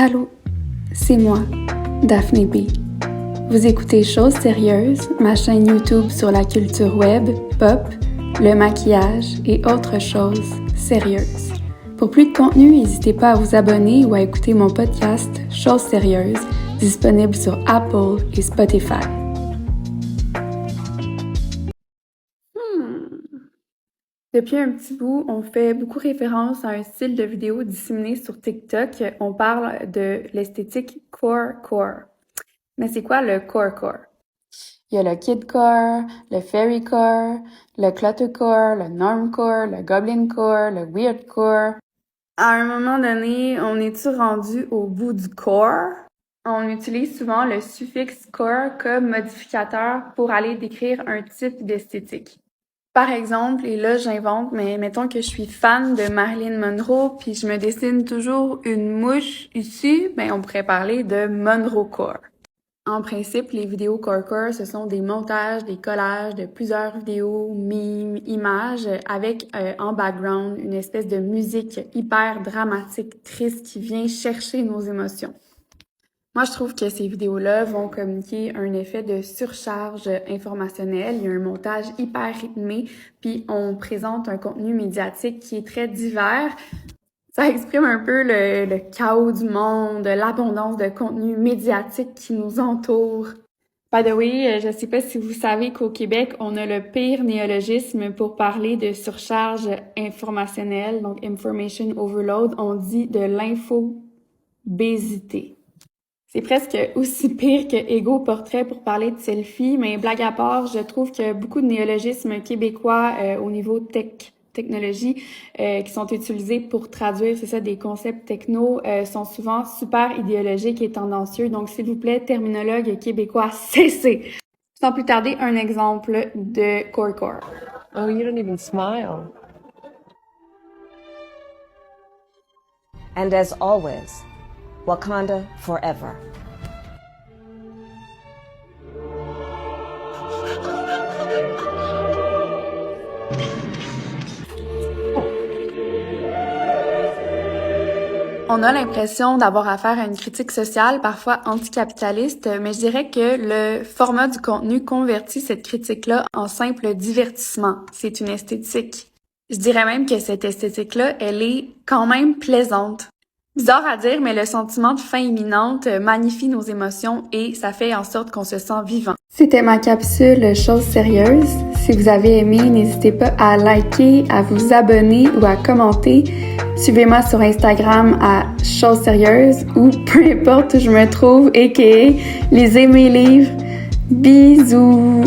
Allô, c'est moi, Daphné B. Vous écoutez Choses sérieuses, ma chaîne YouTube sur la culture web, pop, le maquillage et autres choses sérieuses. Pour plus de contenu, n'hésitez pas à vous abonner ou à écouter mon podcast Choses sérieuses, disponible sur Apple et Spotify. Depuis un petit bout, on fait beaucoup référence à un style de vidéo disséminé sur TikTok. On parle de l'esthétique core. Mais c'est quoi le core? Il y a le kidcore, le fairycore, le cluttercore, le normcore, le goblincore, le weirdcore. À un moment donné, on est-tu rendu au bout du core? On utilise souvent le suffixe core comme modificateur pour aller décrire un type d'esthétique. Par exemple, et là j'invente, mais mettons que je suis fan de Marilyn Monroe puis je me dessine toujours une mouche ici, ben on pourrait parler de Monroecore. En principe, les vidéos core, ce sont des montages, des collages de plusieurs vidéos, mimes, images, avec en background une espèce de musique hyper dramatique, triste qui vient chercher nos émotions. Moi, je trouve que ces vidéos-là vont communiquer un effet de surcharge informationnelle. Il y a un montage hyper rythmé, puis on présente un contenu médiatique qui est très divers. Ça exprime un peu le chaos du monde, l'abondance de contenu médiatique qui nous entoure. By the way, je sais pas si vous savez qu'au Québec, on a le pire néologisme pour parler de surcharge informationnelle, donc information overload. On dit de l'infobésité. C'est presque aussi pire que Ego Portrait pour parler de selfie, mais blague à part, je trouve que beaucoup de néologismes québécois au niveau technologie qui sont utilisés pour traduire, c'est ça, des concepts techno, sont souvent super idéologiques et tendancieux. Donc, s'il vous plaît, terminologues québécois, cessez! Sans plus tarder, un exemple de core. Oh, you don't even smile. And as always, Wakanda forever. On a l'impression d'avoir affaire à une critique sociale, parfois anticapitaliste, mais je dirais que le format du contenu convertit cette critique-là en simple divertissement. C'est une esthétique. Je dirais même que cette esthétique-là, elle est quand même plaisante. Bizarre à dire, mais le sentiment de fin imminente magnifie nos émotions et ça fait en sorte qu'on se sent vivant. C'était ma capsule Choses sérieuses. Si vous avez aimé, n'hésitez pas à liker, à vous abonner ou à commenter. Suivez-moi sur Instagram à Choses sérieuses ou peu importe où je me trouve, aka lisez mes livres. Bisous!